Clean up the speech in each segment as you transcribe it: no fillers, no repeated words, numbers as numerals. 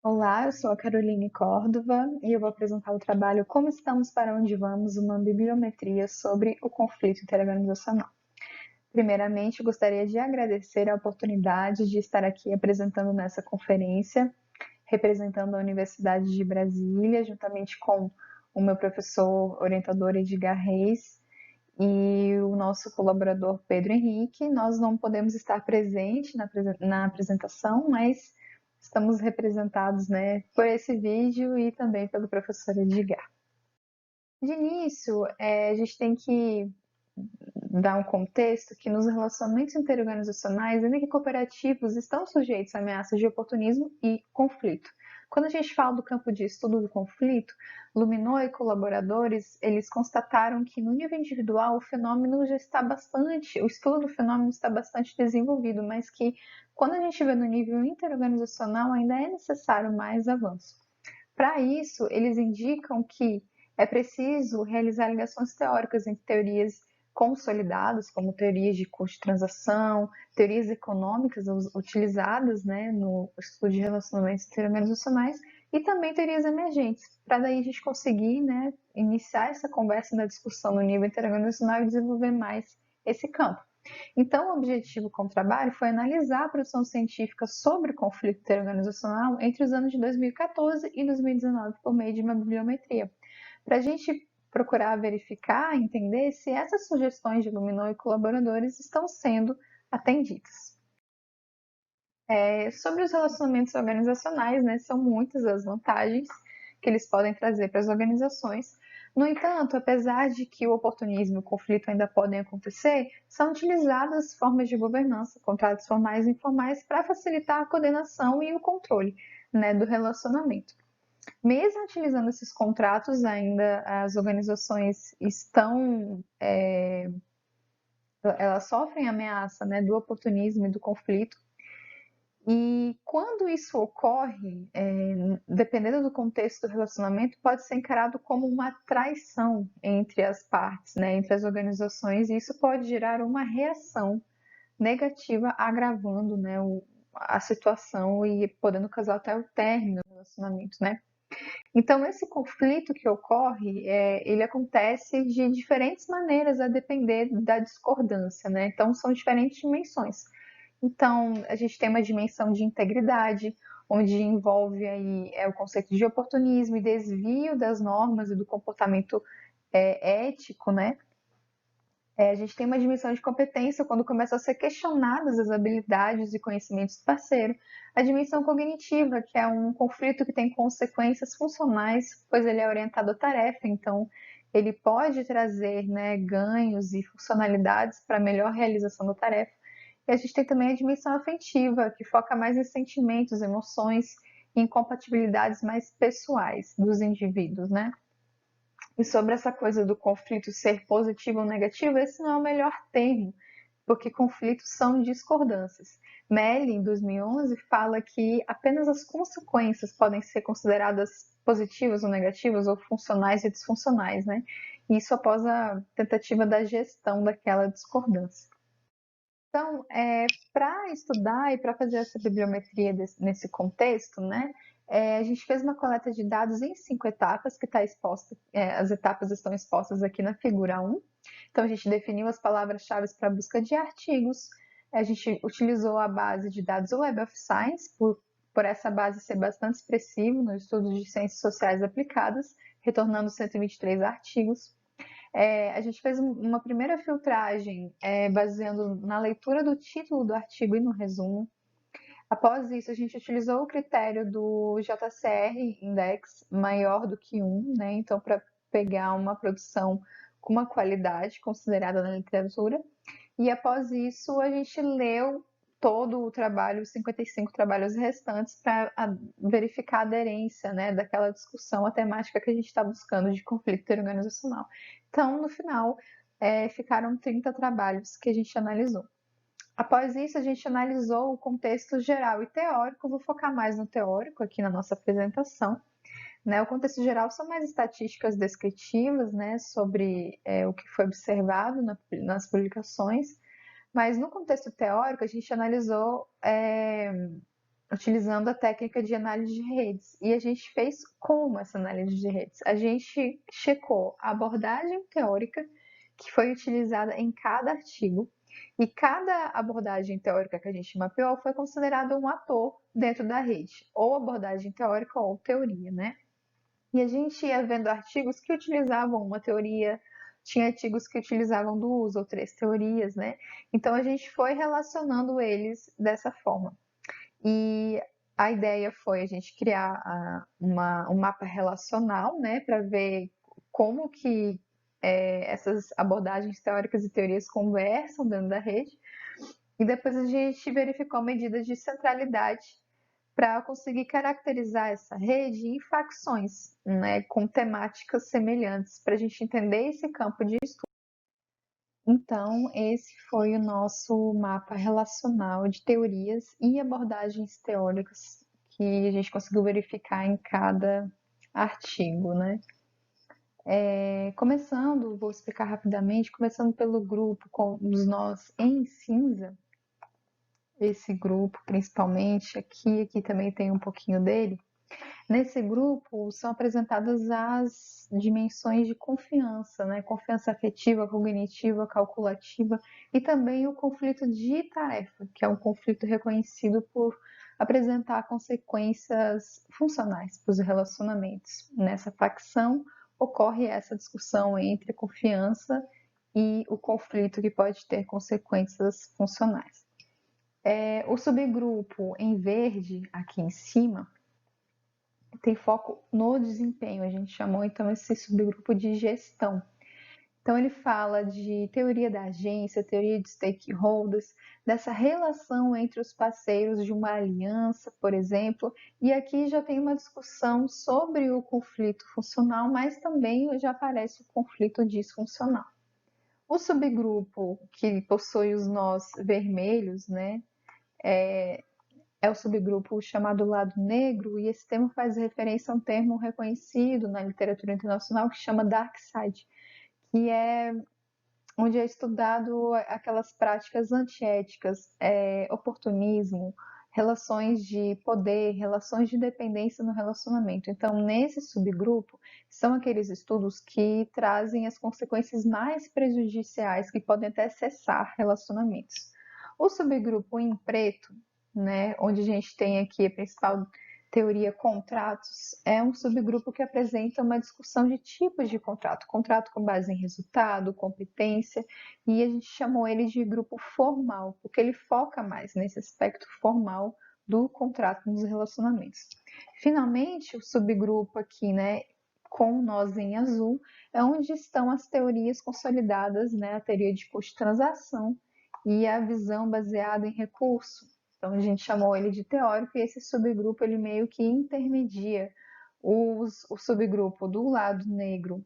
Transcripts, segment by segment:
Olá, eu sou a Caroline Córdova e eu vou apresentar o trabalho Como Estamos para Onde Vamos, uma bibliometria sobre o conflito interorganizacional. Primeiramente, gostaria de agradecer a oportunidade de estar aqui apresentando nessa conferência, representando a Universidade de Brasília, juntamente com o meu professor orientador Edgar Reis e o nosso colaborador Pedro Henrique. Nós não podemos estar presentes na apresentação, mas estamos representados, né, por esse vídeo e também pelo professor Edgar. De início, a gente tem que dar um contexto que nos relacionamentos interorganizacionais, ainda que cooperativos, estão sujeitos a ameaças de oportunismo e conflito. Quando a gente fala do campo de estudo do conflito, Luminou e colaboradores, eles constataram que no nível individual o fenômeno já está bastante, o estudo do fenômeno está bastante desenvolvido, mas que quando a gente vê no nível interorganizacional ainda é necessário mais avanço. Para isso, eles indicam que é preciso realizar ligações teóricas entre teorias consolidadas, como teorias de custo de transação, teorias econômicas utilizadas, né, no estudo de relacionamentos interorganizacionais, e também teorias emergentes, para daí a gente conseguir, né, iniciar essa conversa na discussão no nível interorganizacional e desenvolver mais esse campo. Então, o objetivo com o trabalho foi analisar a produção científica sobre o conflito interorganizacional entre os anos de 2014 e 2019 por meio de uma bibliometria, para a gente procurar verificar, entender se essas sugestões de Luminou e colaboradores estão sendo atendidas. Sobre os relacionamentos organizacionais, né, são muitas as vantagens que eles podem trazer para as organizações. No entanto, apesar de que o oportunismo e o conflito ainda podem acontecer, são utilizadas formas de governança, contratos formais e informais, para facilitar a coordenação e o controle, né, do relacionamento. Mesmo utilizando esses contratos, ainda as organizações elas sofrem ameaça, né, do oportunismo e do conflito. E quando isso ocorre, dependendo do contexto do relacionamento, pode ser encarado como uma traição entre as partes, né, entre as organizações, e isso pode gerar uma reação negativa, agravando, né, a situação e podendo causar até o término do relacionamento, né? Então, esse conflito que ocorre, ele acontece de diferentes maneiras a depender da discordância, né? Então, são diferentes dimensões. Então, a gente tem uma dimensão de integridade, onde envolve aí o conceito de oportunismo e desvio das normas e do comportamento ético, né? A gente tem uma dimensão de competência quando começam a ser questionadas as habilidades e conhecimentos do parceiro. A dimensão cognitiva, que é um conflito que tem consequências funcionais, pois ele é orientado à tarefa, então ele pode trazer, né, ganhos e funcionalidades para a melhor realização da tarefa. E a gente tem também a dimensão afetiva, que foca mais em sentimentos, emoções e incompatibilidades mais pessoais dos indivíduos, né? E sobre essa coisa do conflito ser positivo ou negativo, esse não é o melhor termo, porque conflitos são discordâncias. Melly, em 2011, fala que apenas as consequências podem ser consideradas positivas ou negativas, ou funcionais e disfuncionais, né? Isso após a tentativa da gestão daquela discordância. Então, para estudar e para fazer essa bibliometria nesse contexto, né, a gente fez uma coleta de dados em 5 etapas, que está exposta, as etapas estão expostas aqui na figura 1. Então, a gente definiu as palavras-chave para busca de artigos, a gente utilizou a base de dados Web of Science, por essa base ser bastante expressivo no estudo de ciências sociais aplicadas, retornando 123 artigos. A gente fez uma primeira filtragem baseando na leitura do título do artigo e no resumo. Após isso, a gente utilizou o critério do JCR Index maior do que 1, né? Então, para pegar uma produção com uma qualidade considerada na literatura. E após isso, a gente leu todo o trabalho, os 55 trabalhos restantes, para verificar a aderência, né, daquela discussão, a temática que a gente está buscando de conflito organizacional. Então, no final, ficaram 30 trabalhos que a gente analisou. Após isso, a gente analisou o contexto geral e teórico. Vou focar mais no teórico aqui na nossa apresentação. Né? O contexto geral são mais estatísticas descritivas, né, sobre o que foi observado nas publicações. Mas no contexto teórico, a gente analisou utilizando a técnica de análise de redes. E a gente fez como essa análise de redes? A gente checou a abordagem teórica que foi utilizada em cada artigo, e cada abordagem teórica que a gente mapeou foi considerado um ator dentro da rede, ou abordagem teórica ou teoria, né? E a gente ia vendo artigos que utilizavam uma teoria, tinha artigos que utilizavam duas ou três teorias, né? Então a gente foi relacionando eles dessa forma. E a ideia foi a gente criar um mapa relacional, né, para ver como que essas abordagens teóricas e teorias conversam dentro da rede. E depois a gente verificou medidas de centralidade para conseguir caracterizar essa rede em facções, né, com temáticas semelhantes, para a gente entender esse campo de estudo. Então, esse foi o nosso mapa relacional de teorias e abordagens teóricas que a gente conseguiu verificar em cada artigo, né? Começando, vou explicar rapidamente, começando pelo grupo com os nós em cinza, esse grupo principalmente, aqui também tem um pouquinho dele. Nesse grupo são apresentadas as dimensões de confiança, né? Confiança afetiva, cognitiva, calculativa e também o conflito de tarefa, que é um conflito reconhecido por apresentar consequências funcionais para os relacionamentos. Nessa facção ocorre essa discussão entre a confiança e o conflito que pode ter consequências funcionais. O subgrupo em verde, aqui em cima, tem foco no desempenho. A gente chamou então esse subgrupo de gestão. Então ele fala de teoria da agência, teoria de stakeholders, dessa relação entre os parceiros de uma aliança, por exemplo, e aqui já tem uma discussão sobre o conflito funcional, mas também já aparece o conflito disfuncional. O subgrupo que possui os nós vermelhos, né, é o subgrupo chamado lado negro, e esse termo faz referência a um termo reconhecido na literatura internacional que chama dark side, que é onde é estudado aquelas práticas antiéticas, oportunismo, relações de poder, relações de dependência no relacionamento. Então, nesse subgrupo, são aqueles estudos que trazem as consequências mais prejudiciais que podem até cessar relacionamentos. O subgrupo em preto, né, onde a gente tem aqui a principal teoria contratos, é um subgrupo que apresenta uma discussão de tipos de contrato, contrato com base em resultado, competência, e a gente chamou ele de grupo formal, porque ele foca mais nesse aspecto formal do contrato nos relacionamentos. Finalmente, o subgrupo aqui, né, com nós em azul, é onde estão as teorias consolidadas, né, a teoria de custo-transação e a visão baseada em recurso. Então a gente chamou ele de teórico, e esse subgrupo ele meio que intermedia o subgrupo do lado negro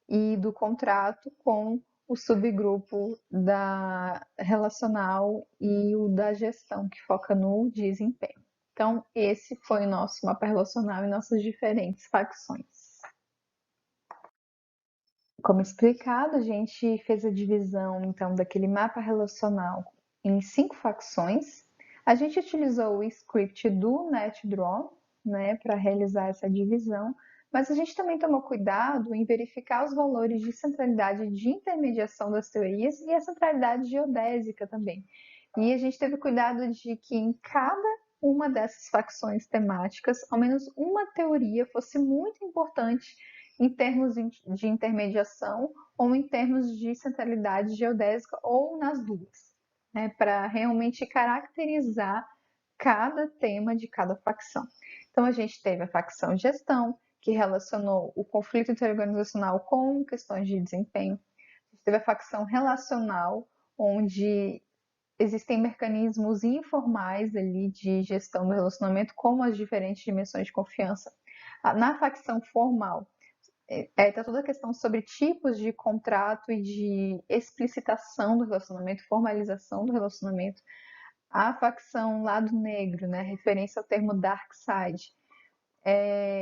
e do contrato com o subgrupo da relacional e o da gestão, que foca no desempenho. Então, esse foi o nosso mapa relacional e nossas diferentes facções. Como explicado, a gente fez a divisão, então, daquele mapa relacional em 5 facções. A gente utilizou o script do NetDraw, né, para realizar essa divisão, mas a gente também tomou cuidado em verificar os valores de centralidade de intermediação das teorias e a centralidade geodésica também. E a gente teve cuidado de que em cada uma dessas facções temáticas, ao menos uma teoria fosse muito importante em termos de intermediação ou em termos de centralidade geodésica, ou nas duas, né, para realmente caracterizar cada tema de cada facção. Então, a gente teve a facção gestão, que relacionou o conflito interorganizacional com questões de desempenho. A gente teve a facção relacional, onde existem mecanismos informais ali de gestão do relacionamento, como as diferentes dimensões de confiança. Na facção formal, está toda a questão sobre tipos de contrato e de explicitação do relacionamento, formalização do relacionamento. A facção lado negro, né, referência ao termo dark side,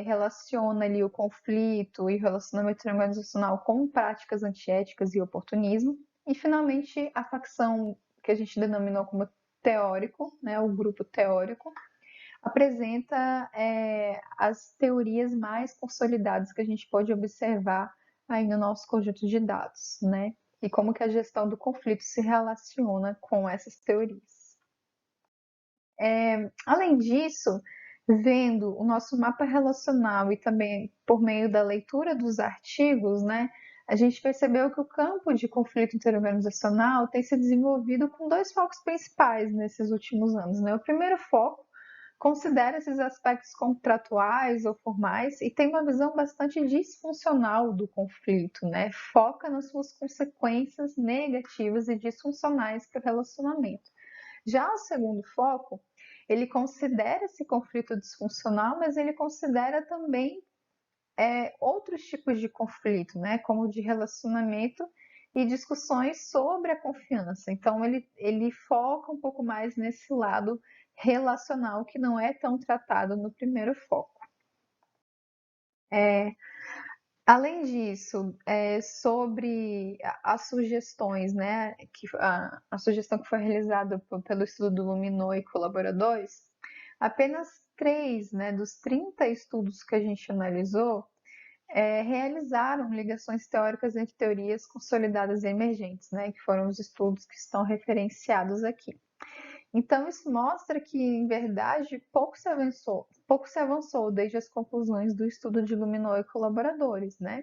relaciona ali o conflito e o relacionamento organizacional com práticas antiéticas e oportunismo. E, finalmente, a facção que a gente denominou como teórico, né, o grupo teórico, apresenta as teorias mais consolidadas que a gente pode observar aí no nosso conjunto de dados, né? E como que a gestão do conflito se relaciona com essas teorias. Além disso, vendo o nosso mapa relacional e também por meio da leitura dos artigos, né, a gente percebeu que o campo de conflito interorganizacional tem se desenvolvido com dois focos principais nesses últimos anos, né? O primeiro foco considera esses aspectos contratuais ou formais e tem uma visão bastante disfuncional do conflito, né? Foca nas suas consequências negativas e disfuncionais para o relacionamento. Já o segundo foco, ele considera esse conflito disfuncional, mas ele considera também outros tipos de conflito, né? Como de relacionamento e discussões sobre a confiança. Então, ele foca um pouco mais nesse lado relacional que não é tão tratado no primeiro foco. Além disso, sobre as sugestões, né, a sugestão que foi realizada pelo estudo do Luminou e colaboradores, apenas 3, né, dos 30 estudos que a gente analisou realizaram ligações teóricas entre teorias consolidadas e emergentes, né, que foram os estudos que estão referenciados aqui. Então, isso mostra que, em verdade, pouco se avançou desde as conclusões do estudo de Luminou e colaboradores, né?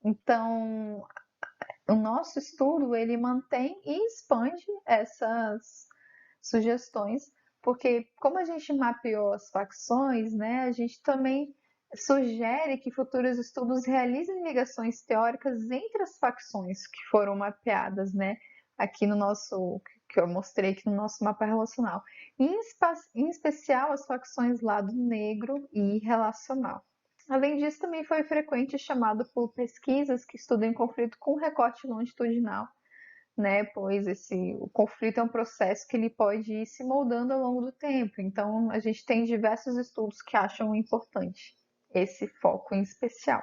Então, o nosso estudo, ele mantém e expande essas sugestões, porque como a gente mapeou as facções, né, a gente também sugere que futuros estudos realizem ligações teóricas entre as facções que foram mapeadas, né, aqui no nosso, que eu mostrei aqui no nosso mapa relacional, em especial as facções lado negro e relacional. Além disso, também foi frequente chamado por pesquisas que estudam conflito com recorte longitudinal, né? Pois o conflito é um processo que ele pode ir se moldando ao longo do tempo. Então, a gente tem diversos estudos que acham importante esse foco em especial.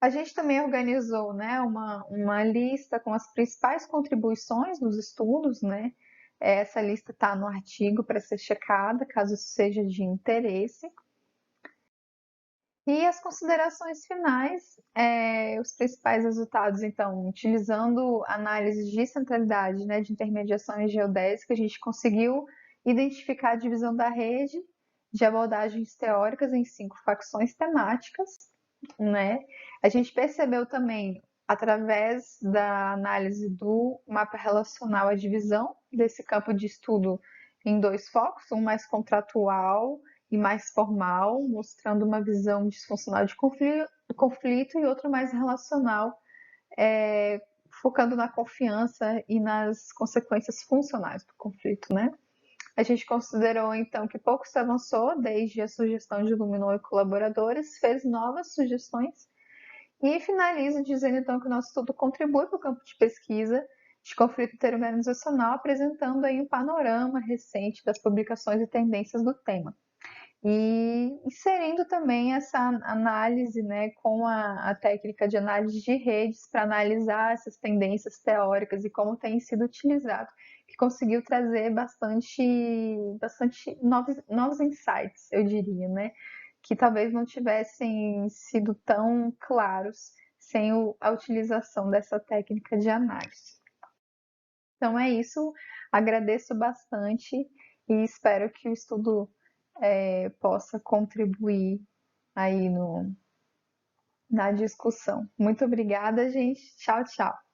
A gente também organizou, né, uma lista com as principais contribuições dos estudos, né? Essa lista está no artigo para ser checada, caso seja de interesse. E as considerações finais, os principais resultados, então, utilizando análise de centralidade, né, de intermediações geodésicas, a gente conseguiu identificar a divisão da rede de abordagens teóricas em 5 facções temáticas, né? A gente percebeu também, através da análise do mapa relacional, a divisão desse campo de estudo em 2 focos, um mais contratual e mais formal, mostrando uma visão disfuncional de conflito e outro mais relacional, focando na confiança e nas consequências funcionais do conflito, né? A gente considerou, então, que pouco se avançou desde a sugestão de Luminou e colaboradores, fez novas sugestões e finalizo dizendo, então, que o nosso estudo contribui para o campo de pesquisa de conflito interorganizacional, apresentando aí um panorama recente das publicações e tendências do tema. E inserindo também essa análise, né, com a técnica de análise de redes para analisar essas tendências teóricas e como tem sido utilizado, que conseguiu trazer bastante novos insights, eu diria, né, que talvez não tivessem sido tão claros sem a utilização dessa técnica de análise. Então é isso, agradeço bastante e espero que o estudo possa contribuir aí na discussão. Muito obrigada, gente. Tchau, tchau.